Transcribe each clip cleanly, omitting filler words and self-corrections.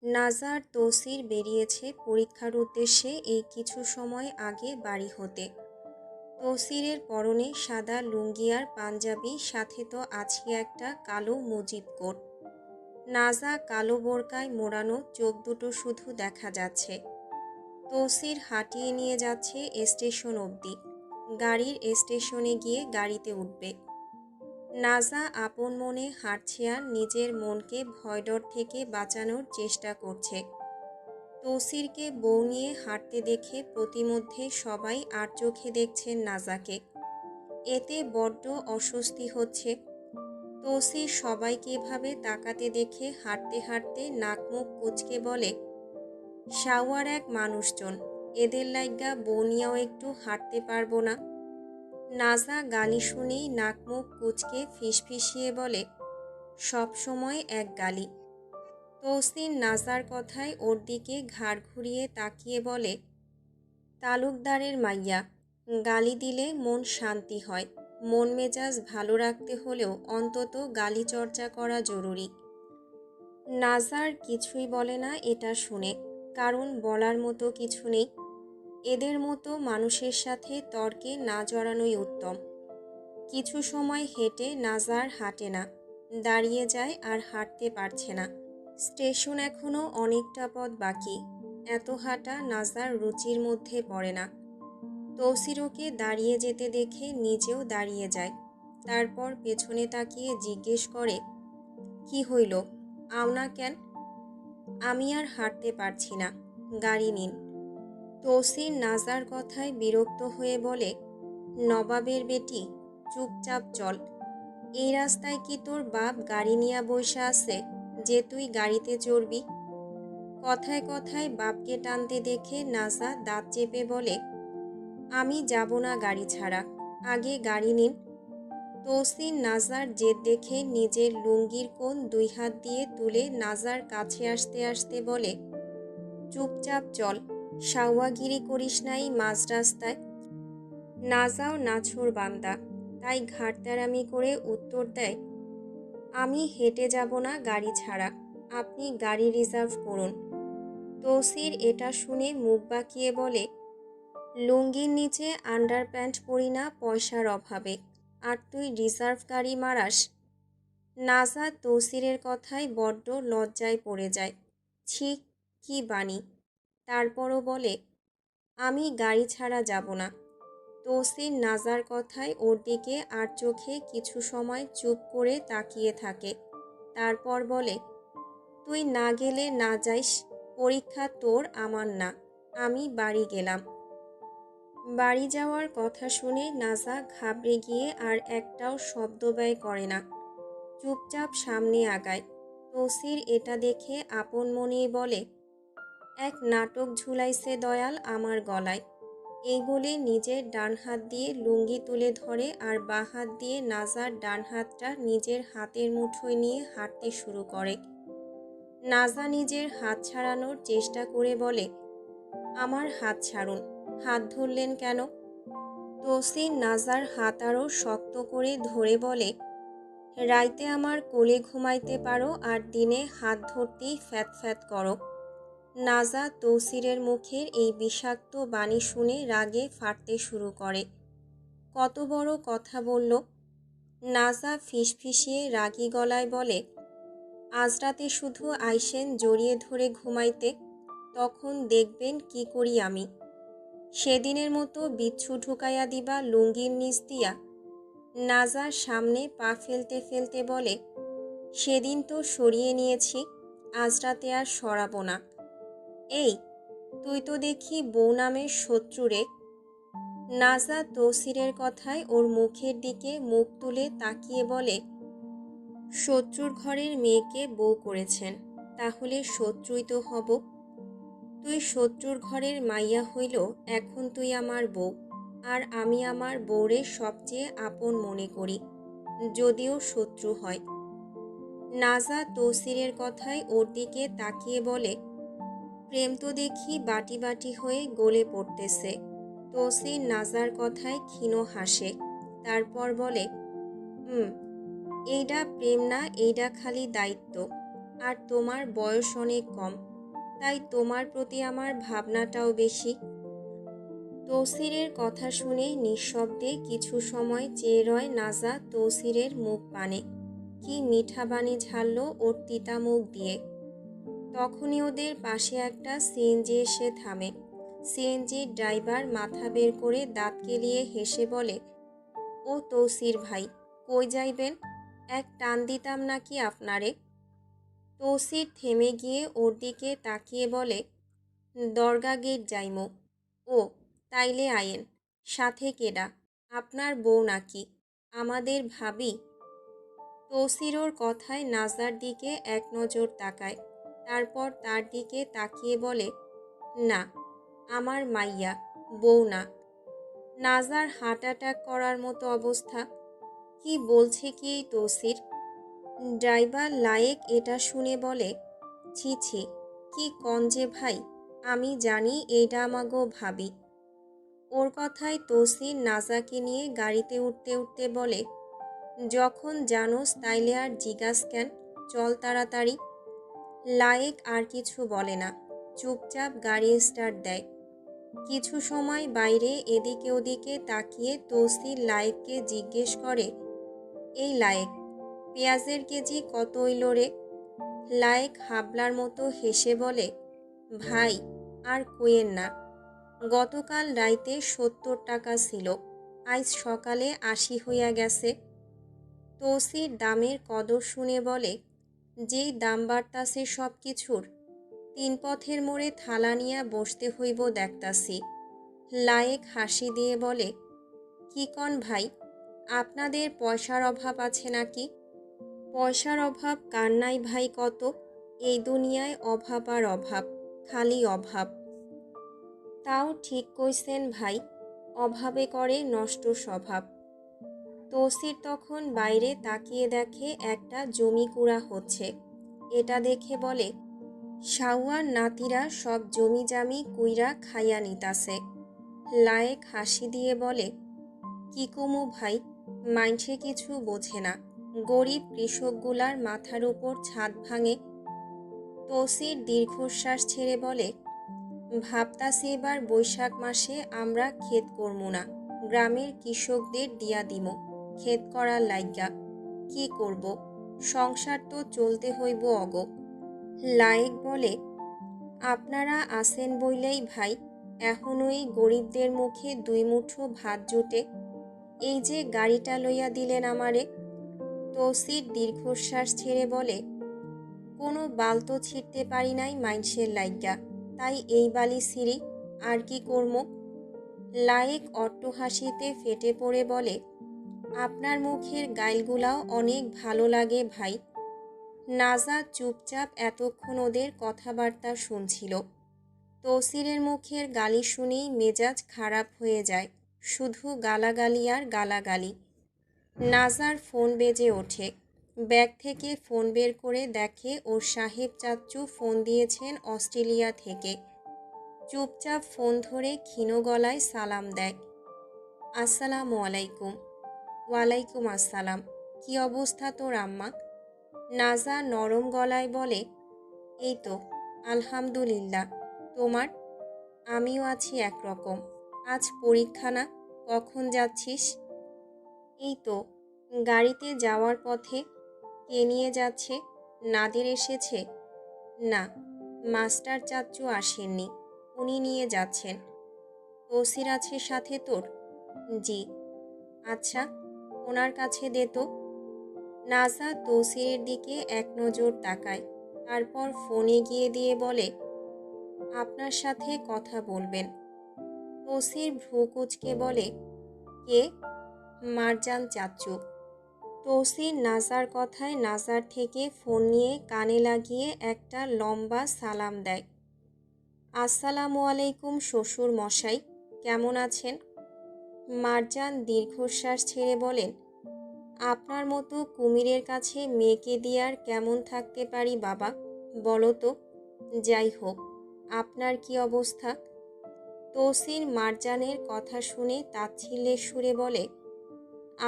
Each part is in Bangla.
নাজার তৌসির বেরিয়েছে পরীক্ষার উদ্দেশ্যে এই কিছু সময় আগে বাড়ি হতে। তৌসিরের পরনে সাদা লুঙ্গি আর পাঞ্জাবি, সাথে তো আছে একটা কালো মুজিব কোট। নাজা কালো বোরকায় মোড়ানো, চোখ দুটো শুধু দেখা যাচ্ছে। তৌসির হাঁটিয়ে নিয়ে যাচ্ছে স্টেশন অবধি। গাড়ির স্টেশনে গিয়ে গাড়িতে উঠবে। নাজা আপন মনে হাঁটছে আর নিজের মনকে ভয়ডর থেকে বাঁচানোর চেষ্টা করছে। তৌসিরকে বউ নিয়ে হাঁটতে দেখে প্রতিমধ্যে সবাই আর চোখে দেখছেন নাজাকে। এতে বড্ড অস্বস্তি হচ্ছে। তৌসির সবাইকে এভাবে তাকাতে দেখে হাঁটতে হাঁটতে নাক মুখ কুঁচকে বলে, শাওয়ার এক মানুষজন, এদের লাইগা বউ নিয়েও একটু হাঁটতে পারবো না? নাজা গালি শুনেই নাক মুখ কুঁচকে ফিসফিসিয়ে বলে, সব সময় এক গালি। তৌসির নাজার কথায় ওর দিকে ঘাড় ঘুরিয়ে তাকিয়ে বলে, তালুকদারের মাইয়া, গালি দিলে মন শান্তি হয়। মন মেজাজ ভালো রাখতে হলেও অন্তত গালি চর্চা করা জরুরি। নাজার কিছুই বলে না এটা শুনে, কারণ বলার মতো কিছু নেই। এদের মতো মানুষের সাথে তর্কে না জড়ানোই উত্তম। কিছু সময় হেঁটে নাজার হাঁটে না, দাঁড়িয়ে যায় আর হাঁটতে পারছে না। স্টেশন এখনো অনেকটা পথ বাকি। এত হাঁটা নাজার রুচির মধ্যে পড়ে না। তৌসিরকে দাঁড়িয়ে যেতে দেখে নিজেও দাঁড়িয়ে যায়। তারপর পেছনে তাকিয়ে জিজ্ঞেস করে, কি হইল, আও না কেন? আমি আর হাঁটতে পারছি না, গাড়ি নিন। তৌসির নাজার কথায় বিরক্ত হয়ে বলে, নবাবের বেটি, চুপচাপ চল। এই রাস্তায় কি তোর বাপ গাড়ি নিয়া বইসা আছে যে তুই গাড়িতে চড়বি? কথায় কথায় বাপকে টানতে দেখে নাজা দাঁত চেপে বলে, আমি যাব না গাড়ি ছাড়া, আগে গাড়ি নিন। তৌসির নাজার জেদ দেখে নিজের লুঙ্গির কোণ দুই হাত দিয়ে তুলে নাজার কাছে আসতে আসতে বলে, চুপচাপ চল, সাওয়াগিরি করিস নাই মাঝ রাস্তায়। নাজাও নাছোড় বান্দা, তাই ঘাটতারামি করে উত্তর দেয়, আমি হেঁটে যাব না গাড়ি ছাড়া, আপনি গাড়ি রিজার্ভ করুন। তৌসির এটা শুনে মুখ বাঁকিয়ে বলে, লুঙ্গির নিচে আন্ডারপ্যান্ট পরি না পয়সার অভাবে, আর তুই রিজার্ভ গাড়ি মারাস? নাজা তৌসিরের কথায় বড্ড লজ্জায় পড়ে যায়। ছি, কি বাণী! তারপরও বলে, আমি গাড়ি ছাড়া যাব না। তৌসির নাজার কথায় ওর দিকে আর চোখে কিছু সময় চুপ করে তাকিয়ে থাকে। তারপর বলে, তুই না গেলে না যাইস, পরীক্ষা তোর আমার না, আমি বাড়ি গেলাম। বাড়ি যাওয়ার কথা শুনে নাজা ঘাবড়ে গিয়ে আর একটাও শব্দ ব্যয় করে না, চুপচাপ সামনে আগায়। তৌসির এটা দেখে আপন মনেই বলে, এক নাটক ঝুলাইছে দয়াল আমার গলায়। এই বলে নিজের ডান হাত দিয়ে লুঙ্গি তুলে ধরে আর বাঁ হাত দিয়ে নাজার ডান হাতটা নিজের হাতের মুঠোয় নিয়ে হাঁটতে শুরু করে। নাজা নিজের হাত ছাড়ানোর চেষ্টা করে বলে, আমার হাত ছাড়ুন, হাত ধরলেন কেন? তৌসির নাজার হাত আরও শক্ত করে ধরে বলে, রাইতে আমার কোলে ঘুমাইতে পারো আর দিনে হাত ধরতেই ফ্যাত ফ্যাত করো। নাজা তৌসিরের মুখের এই বিষাক্ত বাণী শুনে রাগে ফাটতে শুরু করে। কত বড় কথা বলল! নাজা ফিসফিসিয়ে রাগী গলায় বলে, আজ রাতে শুধু আইসেন জড়িয়ে ধরে ঘুমাইতে, তখন দেখবেন কি করি আমি। সেদিনের মতো বিচ্ছু ঢুকাইয়া দিবা লুঙ্গির নিচ দিয়া। নাজা সামনে পা ফেলতে ফেলতে বলে, সেদিন তো সরিয়ে নিয়েছি, আজ রাতে আর সরাবো না। এই, তুই তো দেখি বউ নামের শত্রু রে। নাজা তৌসিরের কথায় ওর মুখের দিকে মুখ তুলে তাকিয়ে বলে, শত্রুর ঘরের মেয়েকে বউ করেছেন, তাহলে শত্রুই তো হব। তুই শত্রুর ঘরের মাইয়া হইল, এখন তুই আমার বউ, আর আমি আমার বউরে সবচেয়ে আপন মনে করি, যদিও শত্রু হয়। নাজা তৌসিরের কথায় ওর দিকে তাকিয়ে বলে, প্রেম তো দেখি বাটি বাটি হয়ে গলে পড়তেছে। তৌসির নাজার কথায় ক্ষীণ হাসে। তারপর বলে, এইডা প্রেম না, এইডা খালি দায়িত্ব। আর তোমার বয়স অনেক কম, তাই তোমার প্রতি আমার ভাবনাটাও বেশি। তৌসিরের কথা শুনে নিঃশব্দে কিছু সময় চেয়ে রয় নাজা তৌসিরের মুখ পানে। কি মিঠা বাণী ঝাড়ল ওর তিতা মুখ দিয়ে। তখনই ওদের পাশে একটা সিএনজি এসে থামে। সিএনজির ড্রাইভার মাথা বের করে দাঁত কেলিয়ে হেসে বলে, ও তৌসির ভাই, কই যাইবেন? এক টান দিতাম নাকি আপনারে? তৌসির থেমে গিয়ে ওর দিকে তাকিয়ে বলে, দরগা গেট যাইমো। ও, তাইলে আয়েন। সাথে কেডা? আপনার বউ নাকি? আমাদের ভাবি? তৌসির ওর কথায় নাজার দিকে এক নজর তাকায়, তারপর তার দিকে তাকিয়ে বলে, না, আমার মাইয়া, বউ না। নাজার হার্ট অ্যাটাক করার মতো অবস্থা। কি বলছে কি এই তৌসির? ড্রাইভার লায়েক এটা শুনে বলে, ছি ছি, কি কন যে ভাই, আমি জানি এইটা আমাগো ভাবি। ওর কথায় তৌসির নাজাকে নিয়ে গাড়িতে উঠতে উঠতে বলে, যখন জানোস তাইলে আর জিজ্ঞাস কেন, চল তাড়াতাড়ি। লায়েক আর কিছু বলে না, চুপচাপ গাড়ি স্টার্ট দেয়। কিছু সময় বাইরে এদিকে ওদিকে তাকিয়ে তৌসির লায়েককে জিজ্ঞেস করে, এই লায়েক, পেঁয়াজের কেজি কত হইল রে? লায়েক হাবলার মতো হেসে বলে, ভাই, আর কইেন না, গতকাল রাইতে ৭০ টাকা ছিল, আজ সকালে ৮০ হইয়া গেছে। তৌসির দামের কদর শুনে বলে, যেই দাম বাড়তাছে সব কিছুর, তিন পথের মোড়ে থালা নিয়া বসতে হইব দেখতাছি। লায়েক হাসি দিয়ে বলে, কি কন ভাই, আপনাদের পয়সার অভাব আছে নাকি? পয়সার অভাব কার নাই ভাই কত, এই দুনিয়ায় অভাব আর অভাব, খালি অভাব। তাও ঠিক কইছেন ভাই, অভাবে করে নষ্ট স্বভাব। তৌসির তখন বাইরে তাকিয়ে দেখে একটা জমি কুড়া হচ্ছে। এটা দেখে বলে, শাওয়ার নাতিরা সব জমি জামি কুইরা খাইয়া নিতাছে। লায়েক হাসি দিয়ে বলে, কি কুমু ভাই, মাইনসে কিছু বোঝে না, গরিব কৃষকগুলার মাথার উপর ছাদ ভাঙে। তৌসির দীর্ঘশ্বাস ছেড়ে বলে, ভাবতাছি এবার বৈশাখ মাসে আমরা ক্ষেত করমু না, গ্রামের কৃষকদের দিয়া দিমো ক্ষেত করার লাইগা। কি করব, সংসার তো চলতে হইব অগ। লায়েক বলে, আপনারা আসেন বইলেই ভাই এখনো এই গরিবদের মুখে দুই মুঠো ভাত জোটে। এই যে গাড়িটা লইয়া দিলেন আমারে। তৌসির দীর্ঘশ্বাস ছেড়ে বলে, কোনো বাল তো ছিঁড়তে পারি নাই মাইনসের লাইগা, তাই এই বালি ছিঁড়ি, আর কি করম। লায়েক অট্টহাসিতে ফেটে পড়ে বলে, আপনার মুখের গাইলগুলাও অনেক ভালো লাগে ভাই। নাজা চুপচাপ এতক্ষণ ওদের কথাবার্তা শুনছিল। তৌসিরের মুখের গালি শুনেই মেজাজ খারাপ হয়ে যায়, শুধু গালাগালি আর গালাগালি। নাজার ফোন বেজে ওঠে। ব্যাগ থেকে ফোন বের করে দেখে ওর সাহেব চাচ্চু ফোন দিয়েছেন অস্ট্রেলিয়া থেকে। চুপচাপ ফোন ধরে ক্ষীণ গলায় সালাম দেয়, আসসালামু আলাইকুম। ওয়ালাইকুম আসসালাম, কি অবস্থা তোর আম্মা? নাজা নরম গলায় বলে, এই তো আলহামদুলিল্লাহ, তোমার? আমিও আছি একরকম। আজ পরীক্ষা না, কখন যাচ্ছিস? এই তো গাড়িতে যাওয়ার পথে। কে নিয়ে যাচ্ছে? নাদের এসেছে? না, মাস্টার চাচ্চু আসেননি, উনি নিয়ে যাচ্ছেন। তৌসির আছে সাথে তোর? জি। আচ্ছা, ওনার কাছে দে তো। নাজা তৌসিরের দিকে এক নজর তাকায়, তারপর ফোনে গিয়ে দিয়ে বলে, আপনার সাথে কথা বলবেন। তৌসির ভ্রু কুঁচকে বলে, কে? মারজান চাচ্চু। তৌসির নাজার কথায় নাজার থেকে ফোন নিয়ে কানে লাগিয়ে একটা লম্বা সালাম দেয়, আসসালামু আলাইকুম শ্বশুর মশাই, কেমন আছেন? মারজান দীর্ঘশ্বাস ছেড়ে বলেন, আপনার মতো কুমিরের কাছে মেয়েকে দিয়ে আর কেমন থাকতে পারি বাবা, বলো তো। যাই হোক, আপনার কি অবস্থা? তৌসির মারজানের কথা শুনে তাচ্ছিল্যের সুরে বলে,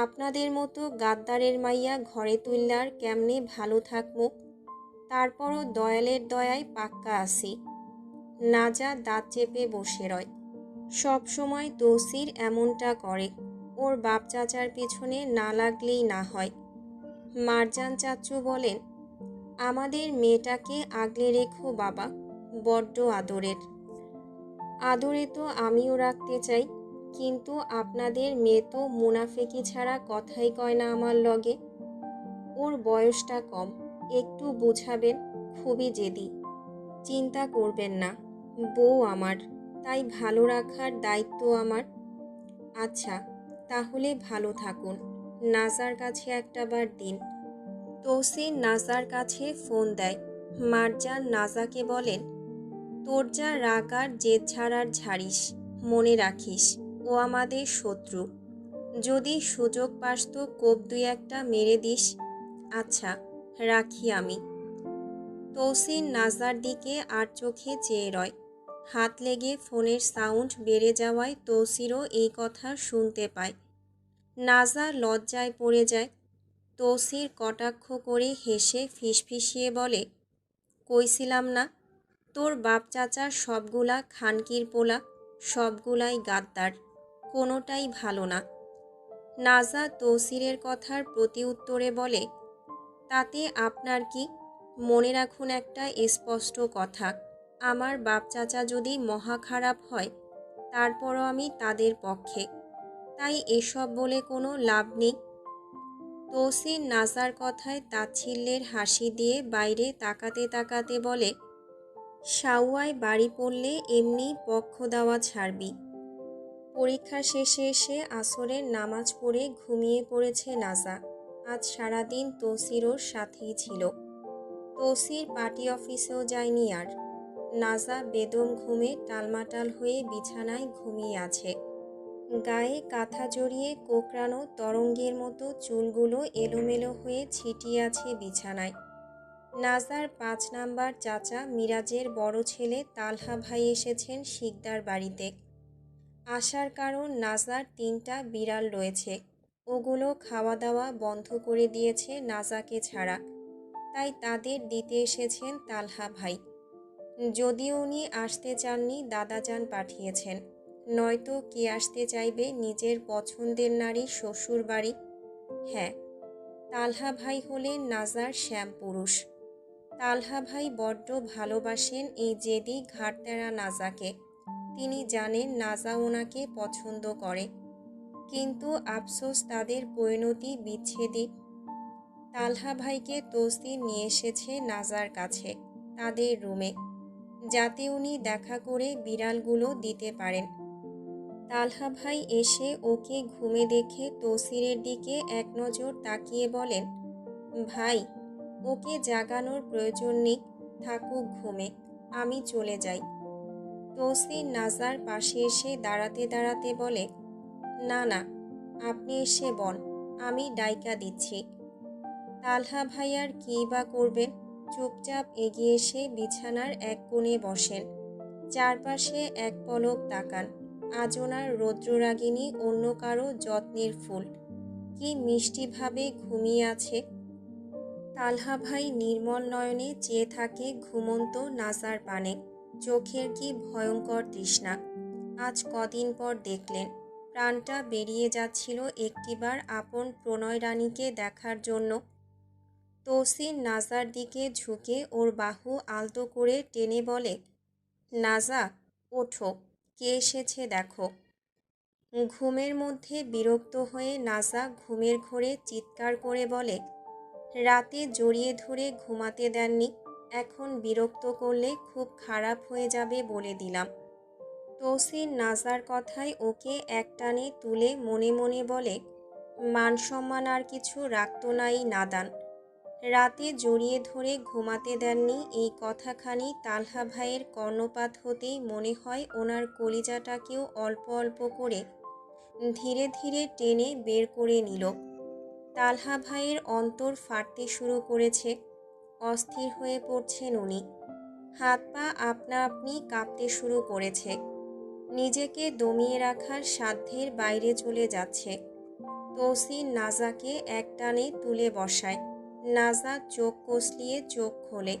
আপনাদের মতো গাদ্দারের মাইয়া ঘরে তুললে আর কেমনে ভালো থাকবো? তারপরও দয়ালের দয়ায় পাক্কা আছি। নাজা দাঁত চেপে বসে রয়। সব সময় তৌসির এমনটা করে, ওর বাপ চাচার পিছনে না লাগলেই না হয়। মারজান চাচ্চু বলেন, আমাদের মেয়েটাকে আগলে রেখো বাবা, বড্ড আদরের। আদরে তো আমিও রাখতে চাই, কিন্তু আপনাদের মেয়ে তো মুনাফেকি ছাড়া কথাই কয় না আমার লগে। ওর বয়সটা কম, একটু বুঝাবেন, খুবই জেদি। চিন্তা করবেন না, বউ আমার, তাই ভালো রাখার দায়িত্ব আমার। আচ্ছা, তাহলে ভালো থাকুন, নাজার কাছে একটাবার দিন। তৌসির নাজার কাছে ফোন দেয়। মারজান নাজাকে বলেন, তোর যা রাগ আর জেদ ছাড়ার ঝাড়িস, মনে রাখিস ও আমাদের শত্রু। যদি সুযোগ পাস তো কোপ দুই একটা মেরে দিস। আচ্ছা, রাখি আমি। তৌসির নাজার দিকে আর চোখে চেয়ে রয়। হাত লেগে ফোনের সাউন্ড বেড়ে যাওয়ায় তৌসিরও এই কথা শুনতে পায়। নাজা লজ্জায় পড়ে যায়। তৌসির কটাক্ষ করে হেসে ফিসফিসিয়ে বলে, কইছিলাম না, তোর বাপ চাচা সবগুলা খানকির পোলা, সবগুলাই গাদ্দার, কোনোটাই ভালো না। নাজা তৌসিরের কথার প্রতি উত্তরে বলে, তাতে আপনার কি? মনে রাখুন একটা স্পষ্ট কথা, আমার বাপ চাচা যদি মহা খারাপ হয়, তারপরও আমি তাদের পক্ষে, তাই এসব বলে কোনো লাভ নেই। তৌসির নাজার কথায় তাচ্ছিল্যের হাসি দিয়ে বাইরে তাকাতে তাকাতে বলে, সাউয়ায় বাড়ি পড়লে এমনি পক্ষ দেওয়া ছাড়বি। পরীক্ষা শেষে এসে আসরের নামাজ পড়ে ঘুমিয়ে পড়েছে নাজা। আজ সারাদিন তৌসির ওর সাথেই ছিল। তৌসির পার্টি অফিসেও যায়নি আর। নাজা বেদম ঘুমে টালমাটাল হয়ে বিছানায় ঘুমিয়ে আছে। গায়ে কাঁথা জড়িয়ে কোকড়ানো তরঙ্গের মতো চুলগুলো এলোমেলো হয়ে ছিটিয়ে আছে বিছানায়। নাজার ৫ নাম্বার চাচা মিরাজের বড় ছেলে তালহা ভাই এসেছেন শিকদার বাড়িতে। আসার কারণ, নাজার ৩টা বিড়াল রয়েছে, ওগুলো খাওয়া দাওয়া বন্ধ করে দিয়েছে নাজাকে ছাড়া, তাই তাদের দিতে এসেছেন তালহা ভাই। যদিও উনি আসতে চাননি, দাদাজান পাঠিয়েছেন, নয়তো কে আসতে চাইবে নিজের পছন্দের নারী শ্বশুর বাড়ি। হ্যাঁ, তালহা ভাই হলেন নাজার শ্যাম পুরুষ। তালহা ভাই বড্ড ভালোবাসেন এই জেদি ঘাড়তেরা নাজাকে। তিনি জানেন নাজা ওনাকে পছন্দ করে, কিন্তু আফসোস তাদের পরিণতি বিচ্ছেদী। তালহা ভাইকে তৌসির নিয়ে এসেছে নাজার কাছে, তাদের রুমে, যাতে উনি দেখা করে বিড়ালগুলো দিতে পারেন। তালহা ভাই এসে ওকে ঘুমে দেখে তৌসিরের দিকে এক নজর তাকিয়ে বলেন, ভাই, ওকে জাগানোর প্রয়োজন নেই, থাকুক ঘুমে, আমি চলে যাই। তৌসির নাজার পাশে এসে দাঁড়াতে দাঁড়াতে বলে, না না, আপনি এসে বন, আমি ডাইকা দিচ্ছি। তালহা ভাই আর কী বা করবেন, চুপচাপ এগিয়ে এসে বিছানার এক কোণে বসেন। চারপাশে এক পলক তাকান। আজ ওনার রৌদ্ররাগিনী অন্য কারো যত্নের ফুল, কি মিষ্টিভাবে ঘুমিয়ে আছে। তালহা ভাই নির্মল নয়নে চেয়ে থাকে ঘুমন্ত নাজার পানে। চোখের কি ভয়ঙ্কর তৃষ্ণা। আজ কদিন পর দেখলেন, প্রাণটা বেরিয়ে যাচ্ছিল একটিবার আপন প্রণয় রানীকে দেখার জন্য। তৌসির নাজার দিকে ঝুঁকে ওর বাহু আলতো করে টেনে বলে, নাজা, ওঠো, কে এসেছে দেখো। ঘুমের মধ্যে বিরক্ত হয়ে নাজা ঘুমের ঘোরে চিৎকার করে বলে, রাতে জড়িয়ে ধরে ঘুমাতে দেননি, এখন বিরক্ত করলে খুব খারাপ হয়ে যাবে বলে দিলাম। তৌসির নাজার কথায় ওকে একটানে তুলে মনে মনে বলে, মান সম্মান আর কিছু রাখত নাই নাদান। রাতে জড়িয়ে ধরে ঘুমাতে দেননি, এই কথাখানি তালহা ভাইয়ের কর্ণপাত হতেই মনে হয় ওনার কলিজাটাকেও অল্প অল্প করে ধীরে ধীরে টেনে বের করে নিল। তালহা ভাইয়ের অন্তর ফাটতে শুরু করেছে। অস্থির হয়ে পড়ছেন উনি। হাত পা আপনা আপনি কাঁপতে শুরু করেছে। নিজেকে দমিয়ে রাখার সাধ্যের বাইরে চলে যাচ্ছে। তৌসির নাজাকে একটানে তুলে বসায়। নাজা চোখ কসলিয়ে চোখ খোলে।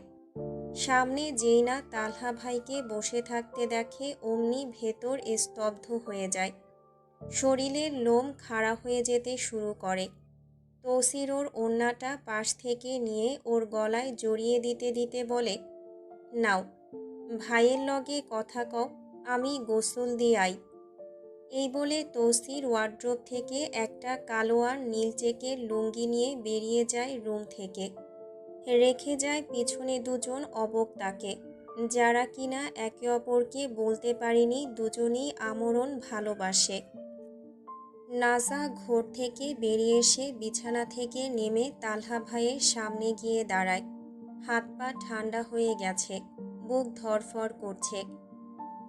সামনে যেই না তালহা ভাইকে বসে থাকতে দেখে অমনি ভেতর স্তব্ধ হয়ে যায়। শরীরের লোম খাড়া হয়ে যেতে শুরু করে। তৌসির ওর ওড়নাটা পাশ থেকে নিয়ে ওর গলায় জড়িয়ে দিতে দিতে বলে, নাও ভাইয়ের লগে কথা কও, আমি গোসল দিয়ে আই। এই বলে তৌসির ওয়ার্ড্রোব থেকে একটা কালো আর নীল চেকের লুঙ্গি নিয়ে বেরিয়ে যায় রুম থেকে। রেখে যায় পিছনে দুজন অবক তাকে, যারা কিনা একে অপরকে বলতে পারেনি দুজনেই আমরণ ভালোবাসে। নাজা ঘর থেকে বেরিয়ে এসে বিছানা থেকে নেমে তালহা ভাইয়ের সামনে গিয়ে দাঁড়ায়। হাত পা ঠান্ডা হয়ে গেছে, বুক ধড়ফড় করছে।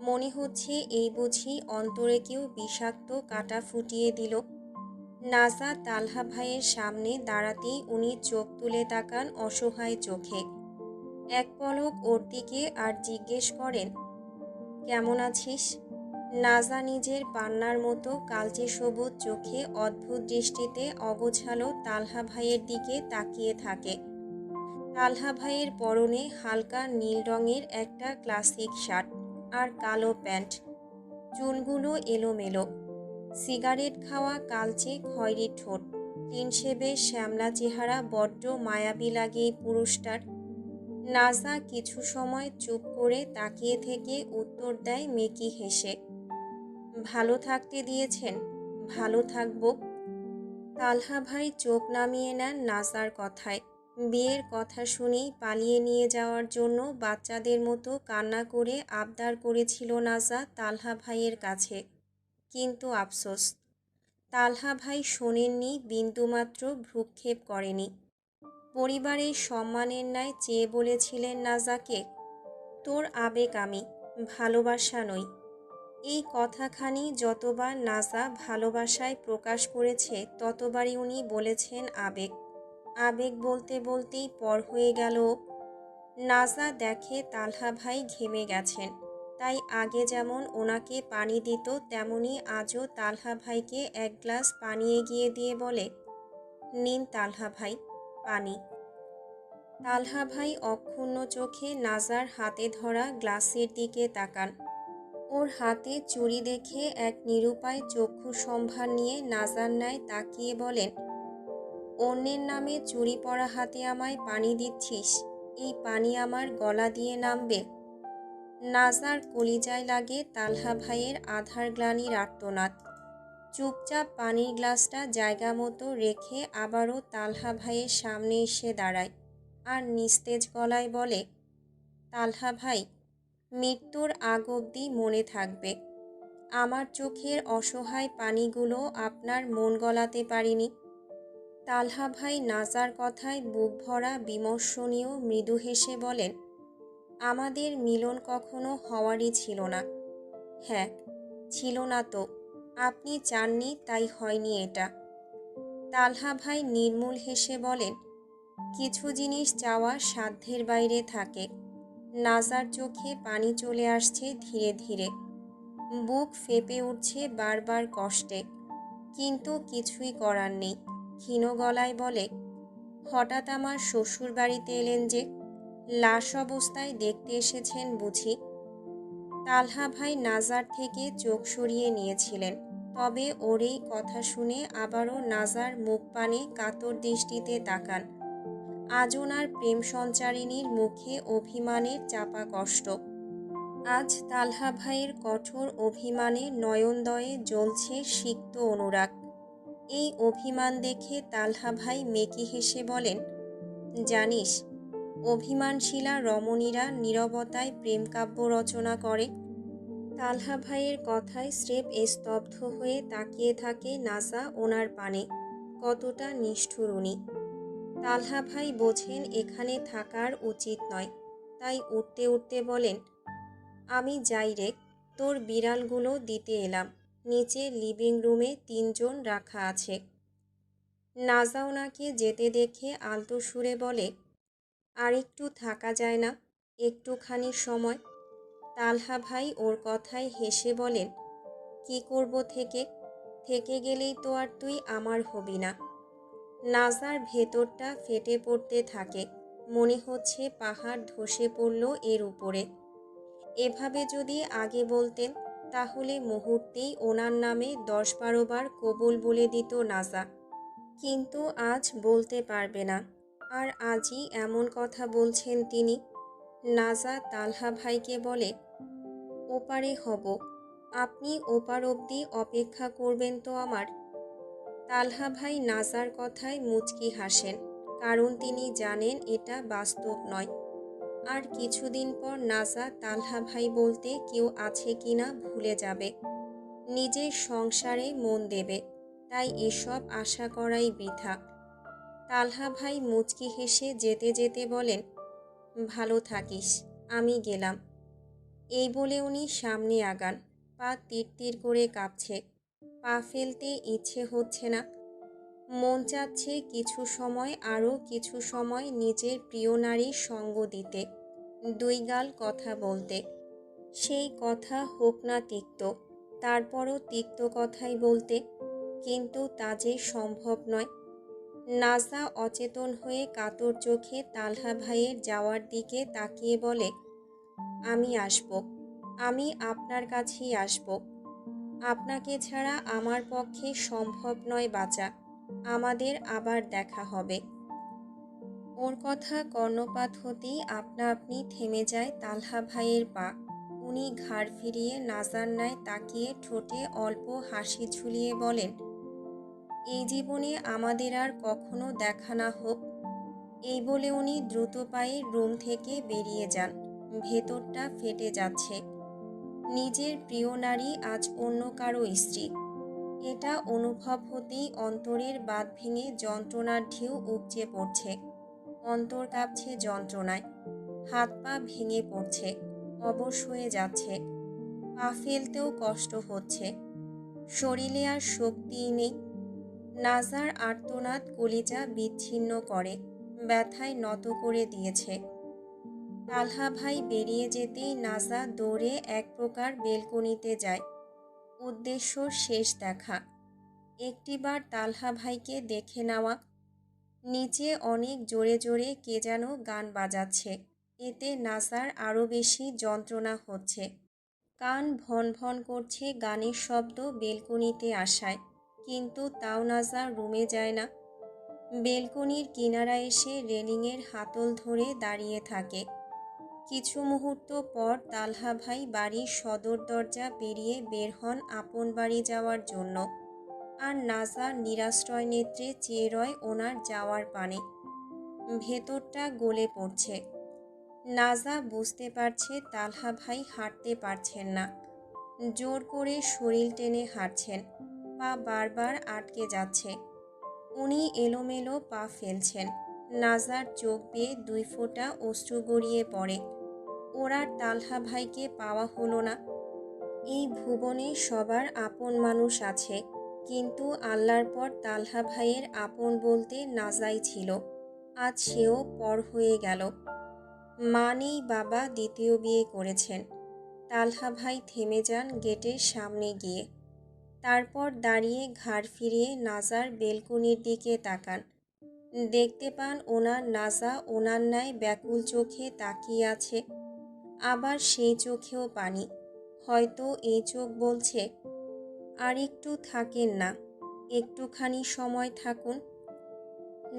মনে হচ্ছে এই বুঝি অন্তরে কেউ বিষাক্ত কাঁটা ফুটিয়ে দিল। নাজা তালহা ভাইয়ের সামনে দাঁড়াতেই উনি চোখ তুলে তাকান অসহায় চোখে। এক পলক ওর দিকে আর জিজ্ঞেস করেন, কেমন আছিস? নাজা নিজের পান্নার মতো কালচে সবুজ চোখে অদ্ভুত দৃষ্টিতে অগোছালো তালহা ভাইয়ের দিকে তাকিয়ে থাকে। তালহা ভাইয়ের পরনে হালকা নীল রঙের একটা ক্লাসিক শার্ট আর কালো প্যান্ট, চুলগুলো এলোমেলো, সিগারেট খাওয়া কালচে খয়েরি ঠোঁট, ক্লিন শেভের শ্যামলা চেহারা, বড্ড মায়াবী লাগে এই পুরুষটার। নাজা কিছু সময় চুপ করে তাকিয়ে থেকে উত্তর দেয় মেকি হেসে, ভালো থাকতে দিয়েছেন, ভালো থাকবো। তালহা ভাই চোখ নামিয়ে নেন নাজার কথায়। বিয়ের কথা শুনেই পালিয়ে নিয়ে যাওয়ার জন্য বাচ্চাদের মতো কান্না করে আবদার করেছিল নাজা তালহা ভাইয়ের কাছে। কিন্তু আফসোস, তালহা ভাই শোনেননি, বিন্দুমাত্র ভ্রুক্ষেপ করেনি। পরিবারের সম্মানের ন্যায় চেয়ে বলেছিলেন নাজাকে, তোর আবেগ আমি, ভালোবাসা নই। এই কথাখানি যতবার নাজা ভালোবাসায় প্রকাশ করেছে ততবারই উনি বলেছেন আবেগ। আবেগ বলতে বলতেই পর হয়ে গেল। নাজা দেখে তালহা ভাই ঘেমে গেছেন, তাই আগে যেমন ওনাকে পানি দিত তেমনি আজও তালহা ভাইকে এক গ্লাস পানি এগিয়ে দিয়ে বলে, নিন তালহা ভাই, পানি। তালহা ভাই অক্ষুণ্ণ চোখে নাজার হাতে ধরা গ্লাসের দিকে তাকান। ওর হাতে চুড়ি দেখে এক নিরুপায় চক্ষু সম্ভার নিয়ে নাজার ন্যায় তাকিয়ে বলেন, অন্যের নামে চুড়ি পরা হাতে আমায় পানি দিচ্ছিস, এই পানি আমার গলা দিয়ে নামবে? নাজার কলিজায় লাগে তালহা ভাইয়ের আধার গ্লানির আর্তনাদ। চুপচাপ পানির গ্লাসটা জায়গা মতো রেখে আবারও তালহা ভাইয়ের সামনে এসে দাঁড়ায় আর নিস্তেজ গলায় বলে, তালহা ভাই, মৃত্যুর আগ অবধি মনে থাকবে, আমার চোখের অসহায় পানিগুলো আপনার মন গলাতে পারিনি। তালহা ভাই নাজার কথায় বুক ভরা বিমর্ষণীয় মৃদু হেসে বলেন, আমাদের মিলন কখনো হওয়ারই ছিল না। হ্যাঁ, ছিল না তো, আপনি চাননি তাই হয়নি এটা। তালহা ভাই নির্মূল হেসে বলেন, কিছু জিনিস চাওয়া সাধ্যের বাইরে থাকে। নাজার চোখে পানি চলে আসছে ধীরে ধীরে, বুক ফেপে উঠছে বারবার কষ্টে, কিন্তু কিছুই করার নেই। ক্ষীণ গলায় বলে, হঠাৎ আমার শ্বশুর বাড়িতে এলেন যে, লাশ অবস্থায় দেখতে এসেছেন বুঝি? তালহা ভাই নাজার থেকে চোখ সরিয়ে নিয়েছিলেন, তবে ওর এই কথা শুনে আবারও নাজার মুখ পানে কাতর দৃষ্টিতে তাকান। আজ ওনার প্রেম সঞ্চারিণীর মুখে অভিমানের চাপা কষ্ট। আজ তালহা ভাইয়ের কঠোর অভিমানে নয়নদয়ে জ্বলছে সিক্ত অনুরাগ। এই অভিমান দেখে তালহা ভাই মেকি হেসে বলেন, জানিস, অভিমানশীলা রমণীরা নীরবতায় প্রেমকাব্য রচনা করে। তালহা ভাইয়ের কথায় স্রেফ স্তব্ধ হয়ে তাকিয়ে থাকে নাজা ওনার পানে। কতটা নিষ্ঠুর উনি! তালহা ভাই বোঝেন এখানে থাকার উচিত নয়, তাই উঠতে উঠতে বলেন, আমি যাই রে, তোর বিড়ালগুলো দিতে এলাম, নিচে লিভিং রুমে 3 জন রাখা আছে। নাজা ওনাকে যেতে দেখে আলতো সুরে বলে, আর একটু থাকা যায় না, একটুখানি সময়? তালহা ভাই ওর কথায় হেসে বলেন, কি করব থেকে? থেকে গেলেই তো আর তুই আমার হবি না। নাজার ভেতরটা ফেটে পড়তে থাকে। মনে হচ্ছে পাহাড় ধসে পড়ল এর উপরে। এভাবে যদি আগে বলতেন তাহলে মুহূর্তেই ওনার নামে ১০-১২ বার কবুল বলে দিত নাজা। কিন্তু আজ বলতে পারবে না। আর আজই এমন কথা বলছেন তিনি। নাজা তালহা ভাইকে বলে, ওপারে হব, আপনি ওপার অবধি অপেক্ষা করবেন তো আমার। তালহা ভাই নাজার কথায় মুচকি হাসেন, কারণ তিনি জানেন এটা বাস্তব নয়। আর কিছুদিন পর নাজা তালহা ভাই বলতে কেউ আছে কিনা ভুলে যাবে, নিজের সংসারে মন দেবে। তাই এসব আশা করাই বৃথা। তালহা ভাই মুচকি হেসে যেতে যেতে বলেন, ভালো থাকিস, আমি গেলাম। এই বলে উনি সামনে আগান। পা তীর করে কাঁপছে, পা ফেলতে ইচ্ছে হচ্ছে না। মন চাচ্ছে আরও কিছু সময় নিজের প্রিয় নারীর সঙ্গ দিতে, দুই গাল কথা বলতে। সেই কথা হোক না তিক্ত, তারপরও তিক্ত কথাই বলতে, কিন্তু তা যে সম্ভব নয়। নাজা অচেতন হয়ে কাতর চোখে তালহা ভাইয়ের যাওয়ার দিকে তাকিয়ে বলে, আমি আসব, আমি আপনার কাছেই আসব। আপনাকে ছাড়া আমার পক্ষে সম্ভব নয় বাঁচা। আমাদের আবার দেখা হবে। ওর কথা কর্ণপাত হতেই আপনা আপনি থেমে যায় তালহা ভাইয়ের পা। উনি ঘাড় ফিরিয়ে নাজার ন্যায় তাকিয়ে ঠোঁটে অল্প হাসি ঝুলিয়ে বলেন, এই জীবনে আমাদের আর কখনো দেখা না হোক। এই বলে উনি দ্রুত পায়ে রুম থেকে বেরিয়ে যান। ভেতরটা ফেটে যাচ্ছে। নিজের প্রিয় নারী আজ অন্য কারো স্ত্রী। এটা অনুভব হতেই অন্তরের বাঁধ ভেঙে যন্ত্রণার ঢেউ উপচে পড়ছে। অন্তর কাঁপছে যন্ত্রণায়, হাত পা ভেঙে পড়ছে, অবশ হয়ে যাচ্ছে। পা ফেলতেও কষ্ট হচ্ছে, শরীরে আর শক্তিই নেই। নাজার আর্তনাদ কলিজা বিচ্ছিন্ন করে, ব্যথায় নত করে দিয়েছে। তালহা ভাই বেরিয়ে যেতেই নাজা দৌড়ে এক প্রকার বেলকনিতে যায়। উদ্দেশ্য শেষ দেখা, একটিবার তালহা ভাইকে দেখে নেওয়া। নিচে অনেক জোরে জোরে কে যেন গান বাজাচ্ছে। এতে নাজার আরও বেশি যন্ত্রণা হচ্ছে। কান ভন ভন করছে গানের শব্দ বেলকনিতে আসায়, কিন্তু তাও নাজা রুমে যায় না। বেলকনির কিনারা এসে রেলিংয়ের হাতল ধরে দাঁড়িয়ে থাকে। কিছু মুহূর্ত পর তালহা ভাই বাড়ির সদর দরজা পেরিয়ে বের হন আপন বাড়ি যাওয়ার জন্য। আর নাজা নিরাশ্রয় নেত্রে চেয়ে রয় ওনার যাওয়ার পানে। ভেতরটা গলে পড়ছে। নাজা বুঝতে পারছে তালহা ভাই হাঁটতে পারছেন না। জোর করে শরীর টেনে হাঁটছেন, পা বারবার আটকে যাচ্ছে। উনি এলোমেলো পা ফেলছেন। নাজার চোখ বেয়ে 2 ফোঁটা অশ্রু গড়িয়ে পড়ে। ওর আর তালহা ভাইকে পাওয়া হলো না। এই ভুবনে সবার আপন মানুষ আছে, কিন্তু আল্লাহর পর তালহা ভাইয়ের আপন বলতে নাজাই ছিল। আজ সেও পর হয়ে গেল। মা নেই, বাবা দ্বিতীয় বিয়ে করেছেন। তালহা ভাই থেমে যান গেটের সামনে গিয়ে। তারপর দাঁড়িয়ে ঘাড় ফিরিয়ে নাজার বেলকনির দিকে তাকান। দেখতে পান নাজা ওনার ন্যায় ব্যাকুল চোখে তাকিয়ে আছে। আবার সেই চোখেও পানি। হয়তো এই চোখ বলছে, আর একটু থাকেন না, একটুখানি সময় থাকুন।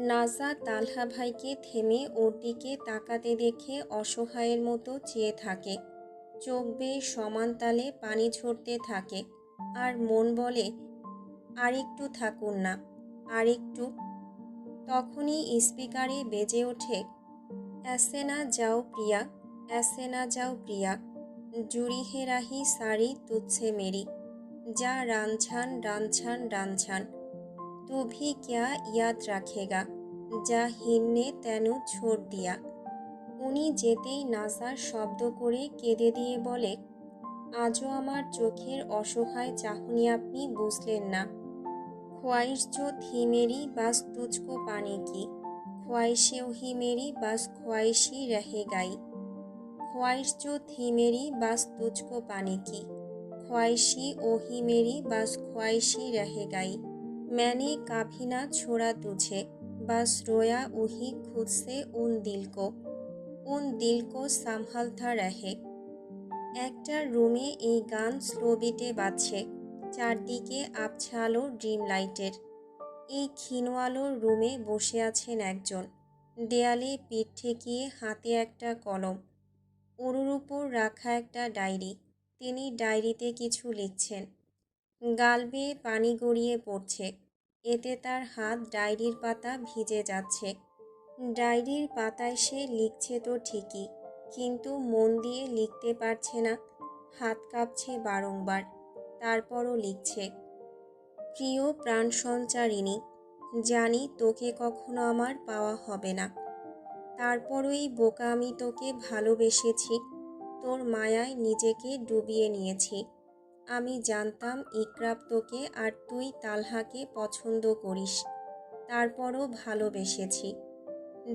নাজা তালহা ভাইকে থেমে ওর দিকে তাকাতে দেখে অসহায়ের মতো চেয়ে থাকে। চোখ বেয়ে সমান তালে পানি ঝরতে থাকে। আর মন বলে, আর একটু থাকুন না, আর একটু। তখনই স্পিকারে বেজে ওঠে, ऐसे ना जाओ प्रिया, ऐसे ना जाओ प्रिया, जुड़ी है राही सारी तुझसे मेरी, जा रांझान रांझान रांझान, तू भी क्या याद रखेगा, जा हिन्ने तेनु छोड़ दिया। উনি যেতেই নাজা শব্দ করে কেঁদে দিয়ে বলে, আজও আমার চোখের অসহায় চাহনি আপনি বুঝলেন না। ख्वाहिश जो थी मेरी बस तुझको पाने की, ख्वाहिशें ही मेरी बस ख्वाहिश ही रह गई। ख्वाहिश जो थी मेरी बस तुझको पाने की, ख्वाहिश ही ओ ही मेरी बस ख्वाहिश ही रह गई। मैंने कभी ना छोड़ा तुझे, बस रोया वही खुद से उन दिल को संभालता रहे। একটা রুমে এই গান স্লো বিটে বাজছে। চারদিকে আবছা আলো ড্রিম লাইটের। এই ক্ষীণ আলোর রুমে বসে আছেন একজন। দেয়ালে পিঠ ঠেকিয়ে হাতে একটা কলম, ওর উপর রাখা একটা ডায়েরি। তিনি ডায়েরিতে কিছু লিখছেন। গাল বেয়ে পানি গড়িয়ে পড়ছে। এতে তার হাত ডায়েরির পাতা ভিজে যাচ্ছে। ডায়েরির পাতায় সে লিখছে তো ঠিকই, কিন্তু মন দিয়ে লিখতে পারছে না। হাত কাঁপছে বারংবার। তারপরও লিখছে। প্রিয় প্রাণ সঞ্চারিণী, জানি তোকে কখনো আমার পাওয়া হবে না। তারপরও এই বোকা আমি তোকে ভালোবেসেছি। তোর মায়ায় নিজেকে ডুবিয়ে নিয়েছি। আমি জানতাম ইকরাব তোকে আর তুই তালহাকে পছন্দ করিস। তারপরও ভালোবেসেছি।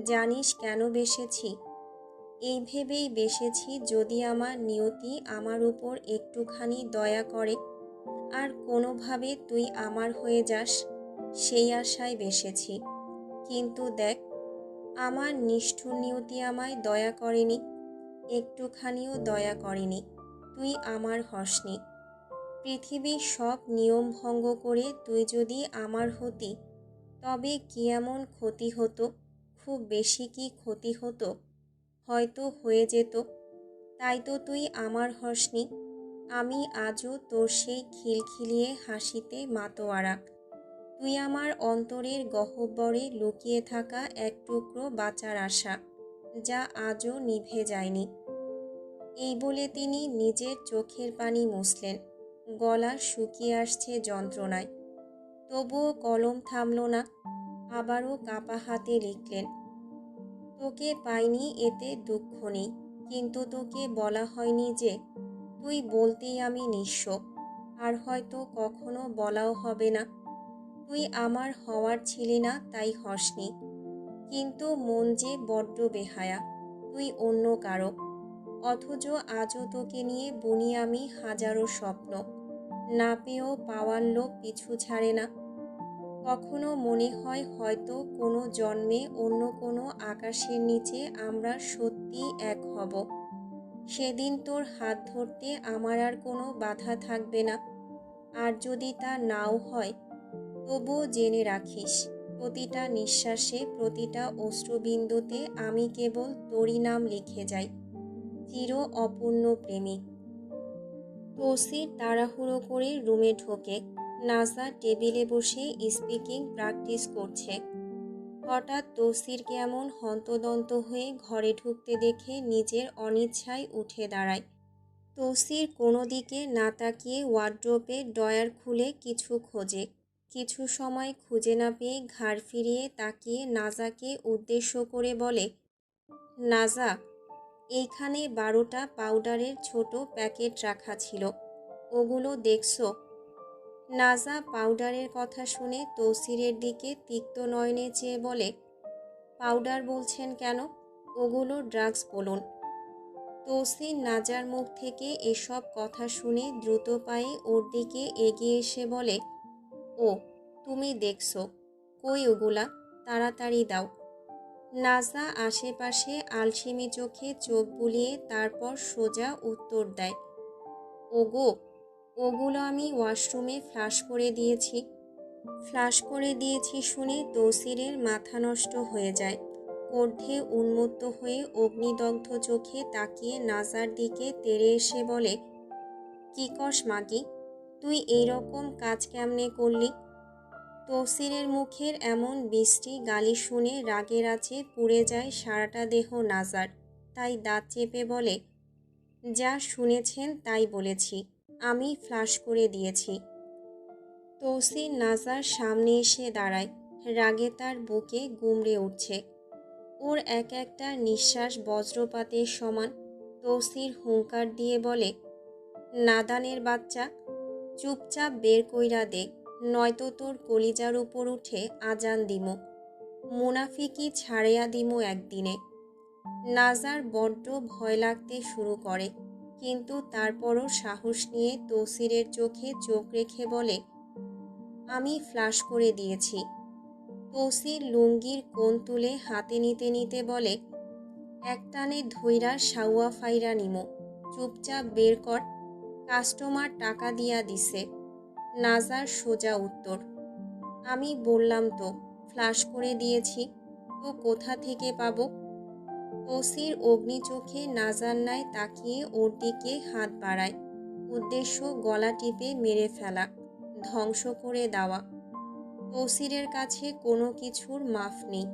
জানিস কেন বেসেছি? এই ভেবেই বেসেছি যদি আমার নিয়তি আমার উপর একটুখানি দয়া করে আর কোনোভাবে তুই আমার হয়ে যাস, সেই আশায় বেসেছি। কিন্তু দেখ, আমার নিষ্ঠুর নিয়তি আমায় দয়া করেনি, একটুখানিও দয়া করেনি। তুই আমার হসনি। পৃথিবীর সব নিয়ম ভঙ্গ করে তুই যদি আমার হতি, তবে কি এমন ক্ষতি হতো? খুব বেশি কি ক্ষতি হতো? হয়তো হয়ে যেত। তাই তো তুই আমার হসনি। আমি আজও তোর সেই খিলখিলিয়ে হাসিতে মাতোয়ারা। তুই আমার অন্তরের গহ্বরে লুকিয়ে থাকা এক টুকরো বাঁচার আশা, যা আজও নিভে যায়নি। এই বলে তিনি নিজের চোখের পানি মুছলেন। গলা শুকিয়ে আসছে যন্ত্রণায়। তবুও কলম থামল না। আবারও কাঁপা হাতে লিখলেন। তোকে পাইনি এতে দুঃখ নেই, কিন্তু তোকে বলা হয়নি যে তুই বলতেই আমি নিঃস্ব। আর হয়তো কখনো বলাও হবে না। তুই আমার হওয়ার ছিলি না, তাই হসনি। কিন্তু মন যে বড্ড বেহায়া। তুই অন্য কারো। অথচ আজও তোকে নিয়ে বুনি আমি হাজারো স্বপ্ন। না পেয়েও পাওয়ার লোভ পিছু ছাড়ে না। কখনো মনে হয় হয়তো কোনো জন্মে অন্য কোনো আকাশের নিচে আমরা সত্যিই এক হব। সেদিন তোর হাত ধরতে আমার আর কোনো বাধা থাকবে না। আর যদি তা নাও হয়, তবুও জেনে রাখিস, প্রতিটা নিঃশ্বাসে, প্রতিটা অশ্রুবিন্দুতে আমি কেবল তোরই নাম লিখে যাই। চির অপূর্ণ প্রেমিক। তৌসির তাড়াহুড়ো করে রুমে ঢোকে। নাজা টেবিলে বসে স্পিকিং প্র্যাকটিস করছে। হঠাৎ তৌসিরকে এমন হন্তদন্ত হয়ে ঘরে ঢুকতে দেখে নিজের অনিচ্ছায় উঠে দাঁড়ায়। তৌসির কোনো দিকে না তাকিয়ে ওয়ার্ড্রোবে ড্রয়ার খুলে কিছু খোঁজে। কিছু সময় খুঁজে না পেয়ে ঘাড় ফিরিয়ে তাকিয়ে নাজাকে উদ্দেশ্য করে বলে, নাজা, এইখানে 12টা পাউডারের ছোট প্যাকেট রাখা ছিল, ওগুলো দেখছো? নাজা পাউডারের কথা শুনে তৌসিরের দিকে তিক্ত নয়নে চেয়ে বলে, পাউডার বলছেন কেন? ওগুলো ড্রাগস বলুন। তৌসির নাজার মুখ থেকে এসব কথা শুনে দ্রুত পায়ে ওর দিকে এগিয়ে এসে বলে, ও তুমি দেখছো? কই ওগুলা? তাড়াতাড়ি দাও। নাজা আশেপাশে আলসেমি চোখে চোখ বুলিয়ে তারপর সোজা উত্তর দেয়, ওগো, ওগুলো আমি ওয়াশরুমে ফ্লাশ করে দিয়েছি। ফ্লাশ করে দিয়েছি শুনে তৌসিরের মাথা নষ্ট হয়ে যায়। ক্রোধে উন্মত্ত হয়ে অগ্নিদগ্ধ চোখে তাকিয়ে নাজার দিকে তেড়ে এসে বলে, কি কস মাগি, তুই এইরকম কাজ কেমনে করলি? তৌসিরের মুখের এমন বিশ্রী গালি শুনে রাগের আঁচে পুড়ে যায় সারাটা দেহ নাজার। তাই দাঁত চেপে বলে, যা শুনেছেন তাই বলেছি, আমি ফ্লাশ করে দিয়েছি। তৌসির নাজার সামনে এসে দাঁড়ায়। রাগে তার বুকে গুমড়ে উঠছে। ওর এক একটা নিঃশ্বাস বজ্রপাতের সমান। তৌসির হুঙ্কার দিয়ে বলে, নাদানের বাচ্চা, চুপচাপ বের কইরা দে, নয়তো তোর কলিজার উপর উঠে আজান দিমু, মুনাফিকি ছাড়িয়া দিমু একদিনে। নাজার বড্ড ভয় লাগতে শুরু করে, কিন্তু তারপরও সাহস নিয়ে তৌসিরের চোখে চোখ রেখে বলে, আমি ফ্লাশ করে দিয়েছি। তৌসির লুঙ্গির কোণ তুলে হাতে নিতে নিতে বলে, একটানে ধইরা সাউয়া ফাইরা নিমো, চুপচাপ বের কর, কাস্টমার টাকা দিয়া দিছে। নাজার সোজা উত্তর। আমি বললাম তো ফ্লাশ করে দিয়েছি, তো কোথা থেকে পাবো? তৌসির অগ্নি চোখে নাজার ন্যায় তাকিয়ে ওর দিকে হাত বাড়ায়, উদ্দেশ্য গলা টিপে মেরে ফেলা, ধ্বংস করে দেওয়া। তৌসিরের কাছে কোনো কিছুর মাফ নেই।